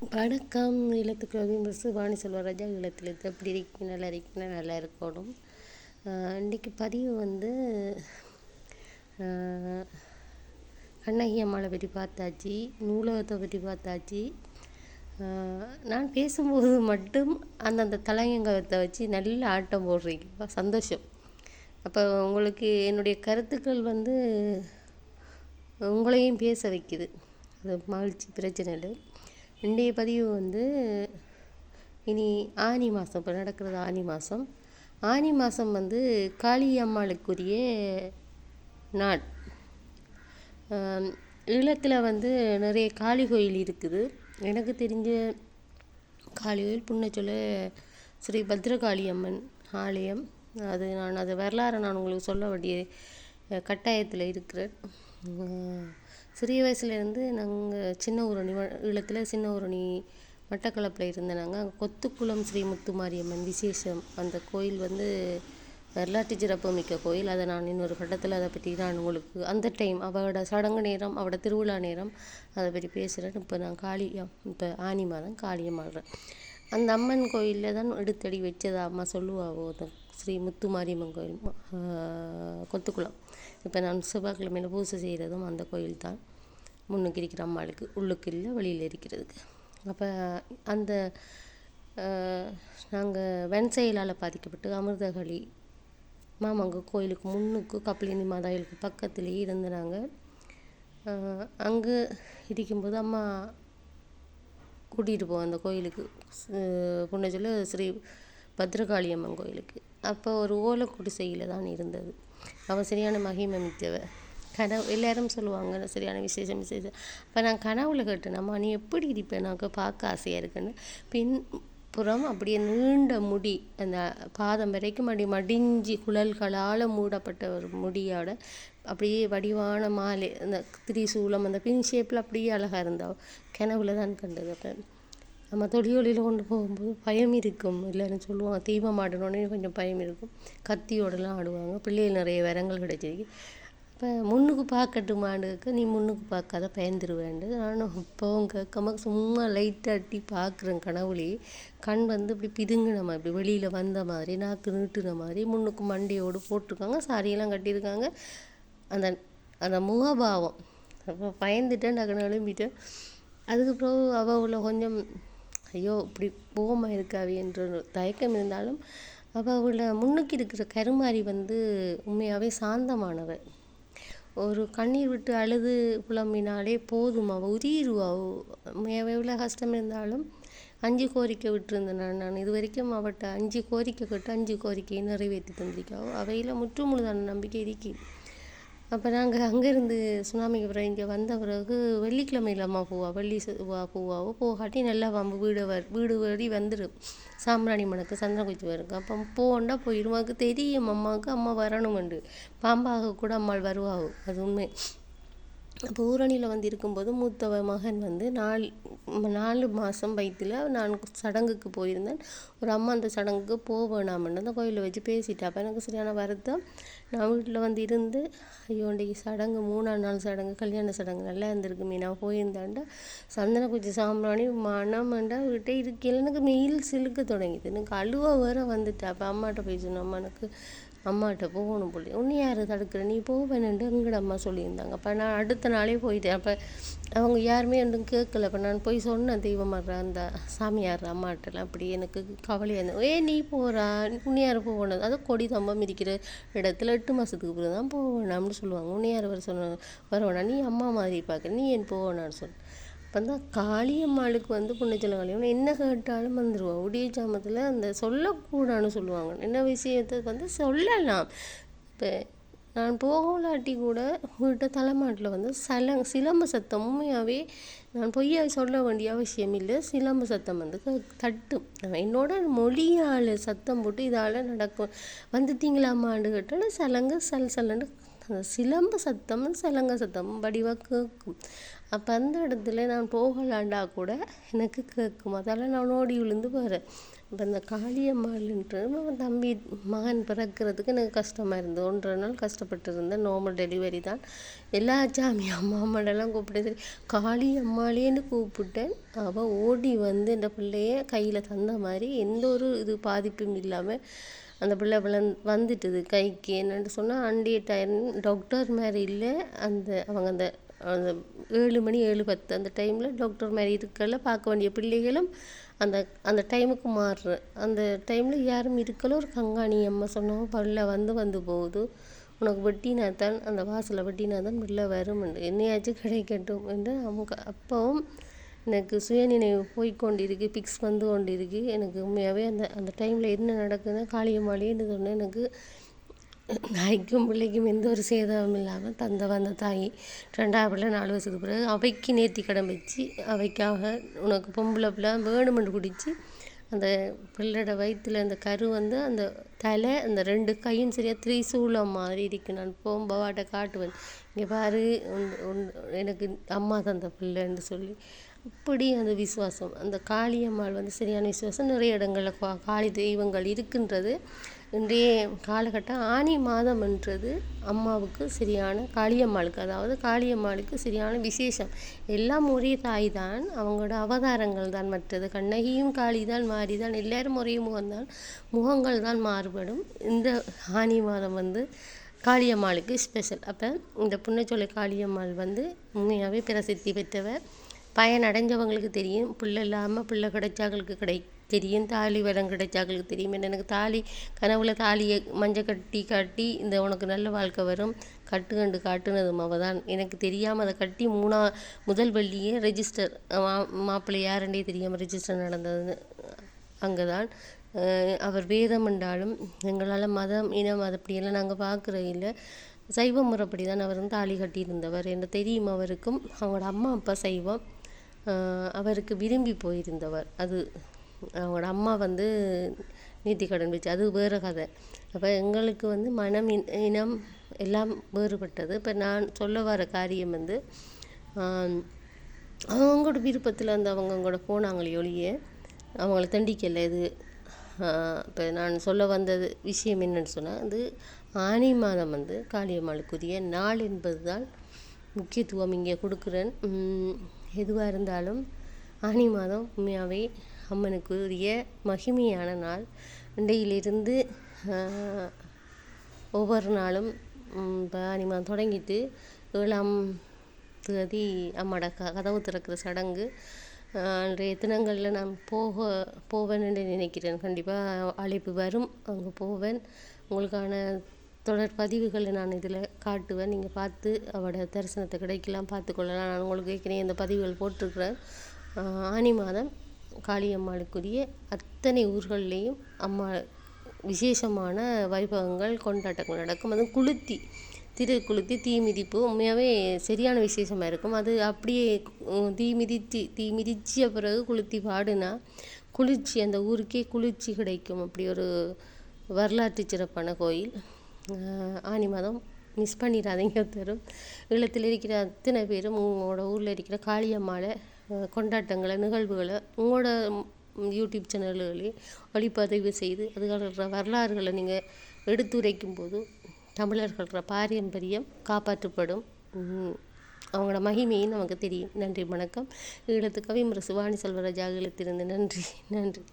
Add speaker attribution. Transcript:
Speaker 1: வணக்கம். இல்லத்துக்கு மிஸ் வாணி செல்வராஜா. இல்லத்தில் எப்படி இருக்கீங்க? நல்லா இருக்கீங்க? நல்லா இருக்கணும். இன்றைக்கி பதிவு கண்ணகி அம்மாவை பற்றி பார்த்தாச்சு, நூலகத்தை பற்றி பார்த்தாச்சு. நான் பேசும்போது மட்டும் அந்தந்த தலையங்கத்தை வச்சு நல்ல ஆட்டம் போடுறீங்க, சந்தோஷம். அப்போ உங்களுக்கு என்னுடைய கருத்துக்கள் உங்களையும் பேச வைக்குது, அது மகிழ்ச்சி, பிரச்சனை இல்லை. இன்றைய பதிவு இனி ஆனி மாதம், இப்போ நடக்கிறது ஆனி மாதம் காளியம்மாளுக்குரிய நாள். ஈழத்தில் நிறைய காளி கோயில் இருக்குது. எனக்கு தெரிஞ்ச காளி கோயில் புன்னச்சொல்ல ஸ்ரீ பத்ரகாளி அம்மன் ஆலயம். அது வரலாறு நான் உங்களுக்கு சொல்ல வேண்டிய கட்டாயத்தில் இருக்கிறேன். சிறிய வயசுலேருந்து நாங்கள் சின்ன ஊரணி, ஈழத்தில் சின்ன ஊரணி மட்டக்களப்பில் இருந்தேன். நாங்கள் அங்கே கொத்துக்குளம் ஸ்ரீ முத்துமாரியம்மன் விசேஷம். அந்த கோயில் வரலாற்று சிறப்பு மிக்க கோயில். அதை நான் இன்னொரு கட்டத்தில் அதை பற்றி நான் உங்களுக்கு அந்த டைம் அவளோட சடங்கு நேரம், அவளோட திருவிழா நேரம் அதை பற்றி பேசுகிறேன். இப்போ நான் இப்போ ஆனி மாதம் காளியம்மாடுறேன். அந்த அம்மன் கோயிலில் தான் எடுத்தடி வச்சதா அம்மா சொல்லுவாவோ, அந்த ஸ்ரீ முத்துமாரியம்மன் கோயில் கொத்துக்குளம். இப்போ நான் செவ்வாய்க்கிழமையில் பூஜை செய்கிறதும் அந்த கோயில் தான். முன்னுக்கு இருக்கிற அம்மாளுக்கு, உள்ளுக்கு இல்லை, வெளியில் இருக்கிறதுக்கு. அப்போ நாங்கள் வெண்செயலால் பாதிக்கப்பட்டு அமிர்தகளி மாமங்க கோயிலுக்கு முன்னுக்கு கப்பலினி மாதாயிலுக்கு பக்கத்துலேயே இருந்து நாங்கள் அங்கே இருக்கும்போது அம்மா கூட்டிகிட்டு போவோம் அந்த கோயிலுக்கு, புன்னச்சொல்ல ஸ்ரீ பத்ரகாளி அம்மன் கோயிலுக்கு. அப்போ ஒரு ஓலை குடிசையில் தான் இருந்தது. அவள் சரியான மகிமை மிக்கவ. எல்லாரும் சொல்லுவாங்க சரியான விசேஷம். அப்போ நான் கனவுல கேட்டேன், அம்மா நீ எப்படி இருப்பேன், எனக்கு பார்க்க ஆசையாக இருக்குன்னு. பின்புறம் அப்படியே நீண்ட முடி, அந்த பாதம் வரைக்கும் மடிஞ்சு குழல்களால் மூடப்பட்ட ஒரு முடியோட அப்படியே வடிவான மாலை, அந்த திரிசூலம், அந்த பின் ஷேப்பில் அப்படியே அழகாக இருந்தாள். கனவுல தான் கண்டது. அப்போ நம்ம தொழிலில் கொண்டு போகும்போது பயம் இருக்கும். இல்லைன்னு சொல்லுவாங்க, தீபம் ஆடணுன்னே கொஞ்சம் பயம் இருக்கும். கத்தியோடலாம் ஆடுவாங்க. பிள்ளைகள் நிறைய வரங்கள் கிடைச்சிருக்கு. இப்போ முன்னுக்கு பார்க்கட்டுமாண்டுக்கு, நீ முன்னுக்கு பார்க்காத பயந்துருவேண்டு. நானும் இப்போவும் கேட்காம சும்மா லைட்டாட்டி பார்க்குறேன். கனவுலேயே கண் இப்படி பிதுங்கின மாதிரி, இப்படி வெளியில் வந்த மாதிரி, நாக்கு நீட்டுன மாதிரி, முன்னுக்கு மண்டையோடு போட்டிருக்காங்க, சாரியெல்லாம் கட்டியிருக்காங்க. அந்த அந்த முகபாவம் அப்போ பயந்துட்டேன், டக்குனு எழும்பிட்டேன். அதுக்கப்புறம் அவள் கொஞ்சம் ஐயோ இப்படி போகமாக இருக்காவே என்ற தயக்கம் இருந்தாலும் அவளோட முன்னுக்கு இருக்கிற கருமாரி உண்மையாகவே சாந்தமானவள். ஒரு கண்ணீர் விட்டு அழுது புலம்பினாலே போதும், அவள் உரியிருவா. உண்மையாகவே எவ்வளோ கஷ்டம் இருந்தாலும் 5 கோரிக்கை விட்டுருந்தேன் நான் இது வரைக்கும். அவட்ட 5 கோரிக்கை கேட்டு 5 கோரிக்கையை நிறைவேற்றி தந்திருக்காவோ. அவையில் முற்றுமுழுதான நம்பிக்கை இருக்கு. அப்போ நாங்கள் அங்கேருந்து சுனாமிக்கு பிறகு இங்கே வந்த பிறகு வெள்ளிக்கிழமையில் அம்மா பூவா, பூவாவோ போகாட்டி நல்லா வீடு வரி வந்துடும். சாம்பிராணி மணக்கு சந்திரன் குச்சி வருங்க. அப்போ போண்டா போயிடும். அதுக்கு தெரியும் அம்மாவுக்கு, அம்மா வரணுமெண்டு. பாம்பாக கூட அம்மாள் வருவாவோ, அது உண்மை. அப்போ ஊரணியில் இருக்கும்போது மூத்தவ மகன் 4 மாதம் வயிற்றில் நான் சடங்குக்கு போயிருந்தேன். ஒரு அம்மா அந்த சடங்குக்கு போவேணாமன்னு அந்த கோயிலில் வச்சு பேசிட்டேன். அப்போ எனக்கு சரியான வருத்தம். நான் வீட்டில் இருந்து ஐயோ இன்றைக்கி சடங்கு 3ஆம் நாள் சடங்கு, கல்யாண சடங்கு நல்லா இருந்திருக்குமே, நான் போயிருந்தாண்டா சந்தன குச்சி சாம்பிராணி மணமண்டா வீட்டை இருக்கையில் எனக்கு மெயில் சிலுக்க தொடங்கிது. எனக்கு அழுவ வேற வந்துட்டேன். அப்போ அம்மாட்ட போய் சொன்னேன், அம்மா எனக்கு அம்மாட்ட போகணும் போல. உன்னை யார் தடுக்கிற, நீ போவேன்ட்டு எங்கட அம்மா சொல்லியிருந்தாங்க. அப்போ நான் அடுத்த நாளே போயிட்டேன். அப்போ அவங்க யாருமே ஒன்றும் கேட்கல. அப்போ நான் போய் சொன்னேன், தெய்வமாடுற அந்த சாமியார் அம்மாட்டெல்லாம். அப்படி எனக்கு கவலையாக இருந்தேன். நீ போகிறா, உன்னையார் போகணும், அது கொடி தம்பம் இருக்கிற இடத்துல 8 மாதத்துக்கு பிறகு தான் போவேணாம்னு சொல்லுவாங்க. உன்னையார் வரவேணா, நீ அம்மா மாதிரி பார்க்குற, நீ ஏன் போவேணான்னு சொன்னேன். அப்போ தான் காளியம்மாளுக்கு புண்ணியச்சல காளியம்மா என்ன கேட்டாலும் வந்துடுவோம். உடைய ஜாமத்தில் அந்த சொல்லக்கூடாதுன்னு சொல்லுவாங்க. என்ன விஷயத்தை சொல்லலாம். இப்போ நான் போகலாட்டி கூட வீட்டை தலைமாட்டில் சிலம்பு சத்தம், உண்மையாகவே நான் பொய்யா சொல்ல வேண்டிய அவசியம் இல்லை. சிலம்பு சத்தம் தட்டும். என்னோட மொழியால் சத்தம் போட்டு இதால் நடக்கும். வந்துட்டீங்களாம்மாண்டு கேட்டாலும் சலங்கு சலன்னு அந்த சிலம்பு சத்தம் சலங்க சத்தம் வடிவாக கேட்கும். அப்போ அந்த இடத்துல நான் போகலாண்டா கூட எனக்கு கேட்கும். அதால் நான் ஓடி விழுந்து போகிறேன். இப்போ இந்த காளியம்மாள்ன்ட்டு தம்பி மகன் பிறக்கிறதுக்கு எனக்கு கஷ்டமாக இருந்தது. 1.5 நாள் கஷ்டப்பட்டு இருந்தேன். நார்மல் டெலிவரி தான். எல்லா சாமி அம்மாம்மாடெல்லாம் கூப்பிட்டு சரி காளியம்மாளேன்னு கூப்பிட்டேன். அவள் ஓடி வந்து இந்த பிள்ளைய கையில் தந்த மாதிரி எந்த ஒரு இது பாதிப்பும் இல்லாமல் அந்த பிள்ளை வந்துட்டுது கைக்கு. என்னென்னு சொன்னால் அண்டிய டைம் டாக்டர் மாதிரி இல்லை. அவங்க அந்த 7 மணி 7:10 அந்த டைமில் டாக்டர் மாதிரி இருக்கல. பார்க்க வேண்டிய பிள்ளைகளும் அந்த டைமுக்கு மாறுற அந்த டைமில் யாரும் இருக்கல. ஒரு கங்காணி அம்மா சொன்னோம் பல்ல வந்து போகுது, உனக்கு வெட்டினாத்தான் அந்த வாசலை வெட்டினாதான் பிள்ளை வரும் என்னையாச்சும் கிடைக்கட்டும் என்று அவங்க அப்பவும் எனக்கு சுயநினைவு போய்கொண்டிருக்கு, பிக்ஸ் வந்து கொண்டிருக்கு. எனக்கு உண்மையாகவே அந்த டைமில் என்ன நடக்குதுன்னா காளியம்மாளேன்னு சொன்னேன். எனக்கு தாய்க்கும் பிள்ளைக்கும் எந்த ஒரு சேதமும் இல்லாமல் வந்த தாய் 2வது பிள்ளை 4 வருஷத்துக்கு பிறகு அவைக்கு நேர்த்தி கடன் வச்சு அவைக்காக உனக்கு பொம்பளை பிள்ளை வேணுமென்று குடித்து அந்த பிள்ளையோட வயிற்றில் அந்த கரு வந்து அந்த தலை அந்த 2 கையும் சரியாக திரிசூலம் மாதிரி இருக்குது. நான் போகும்போவாட்ட காட்டுவேன், இங்கே பாரு எனக்கு அம்மா தந்த பிள்ளைன்னு சொல்லி. அப்படி அந்த விசுவாசம் அந்த காளியம்மாள் வந்து சரியான விசுவாசம். நிறைய இடங்களில் காளி தெய்வங்கள் இருக்கின்றது. இன்றைய காலகட்டம் ஆனி மாதம்ன்றது அம்மாவுக்கு சரியான காளியம்மாளுக்கு, அதாவது காளியம்மாளுக்கு சரியான விசேஷம். எல்லாம் ஒரே தாய் தான், அவங்களோட அவதாரங்கள் தான். மற்றது கண்ணகியும் காளி தான், மாறி தான், எல்லாரும் ஒரே முகம்தான், முகங்கள் தான் மாறுபடும். இந்த ஆனி மாதம் வந்து காளியம்மாளுக்கு ஸ்பெஷல். அப்போ இந்த புன்னச்சோலை காளியம்மாள் வந்து உண்மையாகவே பிரசித்தி பெற்றவர். பயனடைஞ்சவங்களுக்கு தெரியும், பிள்ளை இல்லாமல் பிள்ளை கிடைச்சாக்களுக்கு தெரியும், தாலி வரம் கிடைச்சாக்களுக்கு தெரியும். எனக்கு தாலி கனவுல தாலியை மஞ்சள் காட்டி இந்த உனக்கு நல்ல வாழ்க்கை வரும் கண்டு காட்டுனதும் அவள் தான். எனக்கு தெரியாமல் அதை கட்டி முதல் வெள்ளியே ரெஜிஸ்டர் மாப்பிள்ளை யாருண்டே தெரியாமல் ரெஜிஸ்டர் நடந்தது அங்கே தான். அவர் வேதம் என்றாலும் எங்களால் மதம் இனம் அது அப்படியெல்லாம் நாங்கள் பார்க்குறது இல்லை. சைவ முறைப்படி தான் அவர் வந்து தாலி கட்டியிருந்தவர் என்று தெரியும். அவருக்கும் அவங்களோட அம்மா அப்பா சைவம், அவருக்கு விரும்பி போயிருந்தவர். அது அவங்களோட அம்மா வந்து நீதிக்கடன் வச்சு, அது வேறு கதை. அப்போ எங்களுக்கு வந்து மனம் இனம் எல்லாம் வேறுபட்டது. இப்போ நான் சொல்ல வர காரியம் வந்து அவங்களோட விருப்பத்தில் வந்து அவங்களோட போனாங்களே ஒழிய அவங்கள தண்டிக்கலை. இது இப்போ நான் சொல்ல வந்தது விஷயம் என்னன்னு சொன்னால், அது ஆனி மாதம் வந்து காளியம்மாளுக்குரிய நாள் என்பது தான் முக்கியத்துவம் இங்கே கொடுக்குறேன். எதுவாக இருந்தாலும் ஆனி மாதம் உண்மையாகவே அம்மனுக்குரிய மகிமையான நாள். இன்றையிலிருந்து ஒவ்வொரு நாளும் இப்போ ஆனி மாதம் தொடங்கிட்டு 7ஆம் தேதி அம்மாட கதவு திறக்கிற சடங்கு. அன்றைய தினங்களில் நான் போவேன் என்று நினைக்கிறேன். கண்டிப்பாக அழைப்பு வரும், அங்கே போவேன். உங்களுக்கான தொடர் பதிவுகளை நான் இதில் காட்டுவேன். நீங்கள் பார்த்து அவரோட தரிசனத்தை கிடைக்கலாம், பார்த்துக்கொள்ளலாம். நான் உங்களுக்கு ஏற்கனவே இந்த பதிவுகள் போட்டிருக்கிறேன். ஆனி மாதம் காளியம்மாளுக்குரிய அத்தனை ஊர்கள்லேயும் அம்மா விசேஷமான வைபவங்கள் கொண்டாட்டங்கள் நடக்கும். அதுவும் கொளுத்தி தீ மிதிப்பு உண்மையாகவே சரியான விசேஷமாக இருக்கும். அது அப்படியே தீ மிதித்த பிறகு கொளுத்தி பாடுனா குளிர்ச்சி, அந்த ஊருக்கே குளிர்ச்சி கிடைக்கும். அப்படி ஒரு வரலாற்று சிறப்பான கோயில். ஆனி மாதம் மிஸ் பண்ணிடாதீங்க. தரும் ஈழத்தில் இருக்கிற அத்தனை பேரும் உங்களோட ஊரில் இருக்கிற காளியம்மாளை கொண்டாட்டங்களை நிகழ்வுகளை உங்களோட யூடியூப் சேனல்களே ஒளிப்பதிவு செய்து அதுகளோட வரலாறுகளை நீங்கள் எடுத்துரைக்கும் போது தமிழர்களோட பாரம்பரியம் காப்பாற்றப்படும். அவங்களோட மகிமையும் நமக்கு தெரியும். நன்றி, வணக்கம். ஈழத்து கவிமர சிவானி செல்வராஜா ஈழத்திலிருந்து நன்றி.